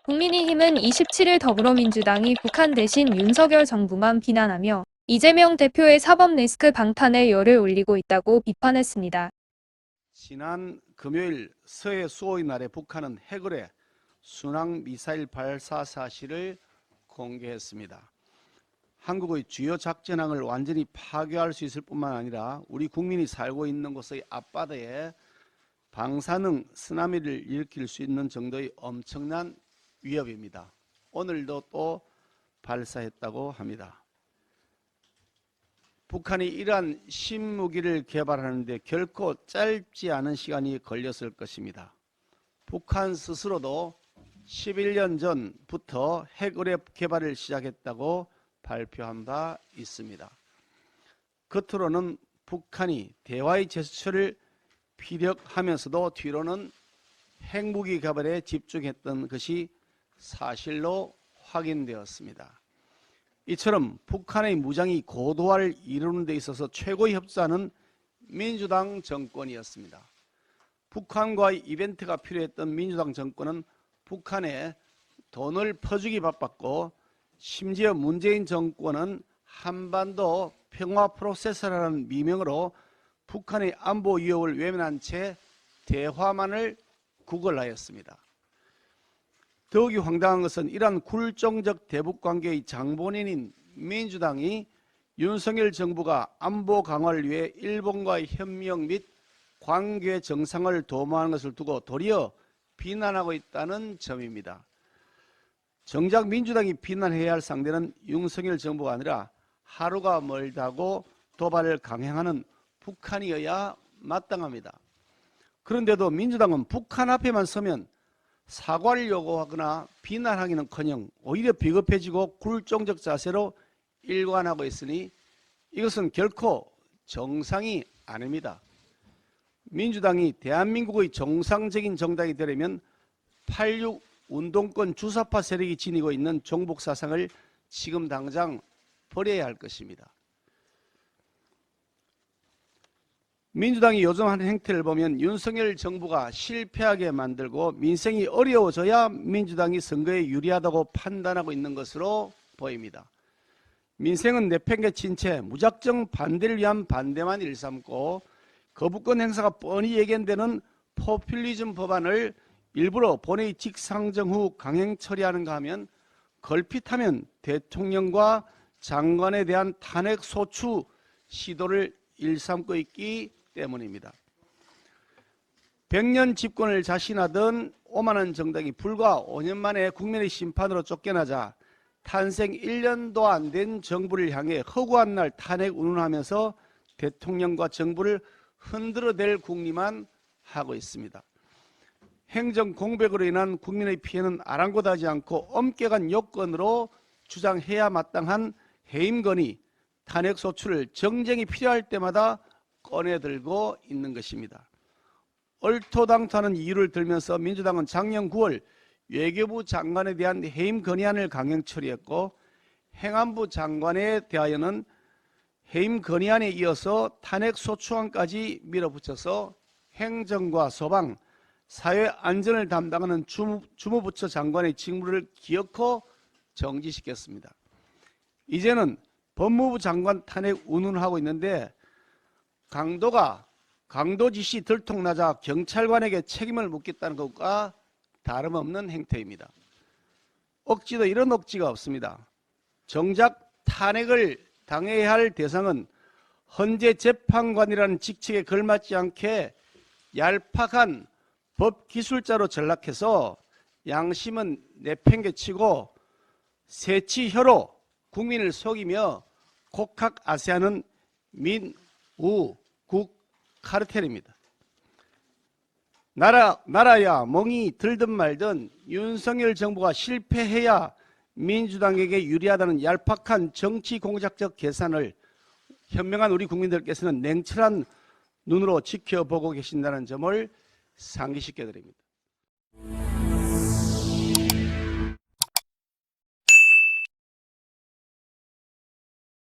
국민의힘은 27일 더불어민주당이 북한 대신 윤석열 정부만 비난하며 이재명 대표의 사법 리스크 방탄에 열을 올리고 있다고 비판했습니다. 지난 금요일 서해 수호의 날에 북한은 해글의 순항 미사일 발사 사실을 공개했습니다. 한국의 주요 작전항을 완전히 파괴할 수 있을 뿐만 아니라 우리 국민이 살고 있는 곳의 앞바다에 방사능 쓰나미를 일으킬 수 있는 정도의 엄청난 위협입니다. 오늘도 또 발사했다고 합니다. 북한이 이러한 신무기를 개발하는 데 결코 짧지 않은 시간이 걸렸을 것입니다. 북한 스스로도 11년 전부터 핵의뢰 개발을 시작했다고 발표한 바 있습니다. 겉으로는 북한이 대화의 제스처를 피력하면서도 뒤로는 핵무기 개발에 집중했던 것이 사실로 확인되었습니다. 이처럼 북한의 무장이 고도화를 이루는 데 있어서 최고의 협자는 민주당 정권이었습니다. 북한과의 이벤트가 필요했던 민주당 정권은 북한에 돈을 퍼주기 바빴고, 심지어 문재인 정권은 한반도 평화 프로세서라는 미명으로 북한의 안보 위협을 외면한 채 대화만을 구걸하였습니다. 더욱이 황당한 것은 이러한 굴종적 대북관계의 장본인인 민주당이 윤석열 정부가 안보 강화를 위해 일본과의 협력 및 관계 정상을 도모하는 것을 두고 도리어 비난하고 있다는 점입니다. 정작 민주당이 비난해야 할 상대는 윤석열 정부가 아니라 하루가 멀다고 도발을 강행하는 북한이어야 마땅합니다. 그런데도 민주당은 북한 앞에만 서면 사과를 요구하거나 비난하기는커녕 오히려 비겁해지고 굴종적 자세로 일관하고 있으니 이것은 결코 정상이 아닙니다. 민주당이 대한민국의 정상적인 정당이 되려면 8.6 운동권 주사파 세력이 지니고 있는 종북 사상을 지금 당장 버려야 할 것입니다. 민주당이 요즘 하는 행태를 보면 윤석열 정부가 실패하게 만들고 민생이 어려워져야 민주당이 선거에 유리하다고 판단하고 있는 것으로 보입니다. 민생은 내팽개친 채 무작정 반대를 위한 반대만 일삼고 거부권 행사가 뻔히 예견되는 포퓰리즘 법안을 일부러 본회의 직상정 후 강행 처리하는가 하면 걸핏하면 대통령과 장관에 대한 탄핵 소추 시도를 일삼고 있기 때문입니다. 100년 집권을 자신하던 오만한 정당이 불과 5년 만에 국민의 심판으로 쫓겨나자 탄생 1년도 안 된 정부를 향해 허구한 날 탄핵 운운하면서 대통령과 정부를 흔들어댈 궁리만 하고 있습니다. 행정 공백으로 인한 국민의 피해는 아랑곳하지 않고 엄격한 요건으로 주장해야 마땅한 해임건의, 탄핵소추를 정쟁이 필요할 때마다 꺼내들고 있는 것입니다. 얼토당토하는 이유를 들면서 민주당은 작년 9월 외교부 장관에 대한 해임 건의안을 강행 처리했고, 행안부 장관에 대하여는 해임 건의안에 이어서 탄핵소추안까지 밀어붙여서 행정과 소방, 사회안전을 담당하는 주무부처 장관의 직무를 기어코 정지시켰습니다. 이제는 법무부 장관 탄핵 운운하고 있는데 강도짓이 들통나자 경찰관에게 책임을 묻겠다는 것과 다름없는 행태입니다. 억지도 이런 억지가 없습니다. 정작 탄핵을 당해야 할 대상은 헌재재판관이라는 직책에 걸맞지 않게 얄팍한 법기술자로 전락해서 양심은 내팽개치고 새치혀로 국민을 속이며 곡학아세하는 민우국 카르텔입니다. 나라야 멍이 들든 말든 윤석열 정부가 실패해야 민주당에게 유리하다는 얄팍한 정치 공작적 계산을 현명한 우리 국민들께서는 냉철한 눈으로 지켜보고 계신다는 점을 상기시켜 드립니다.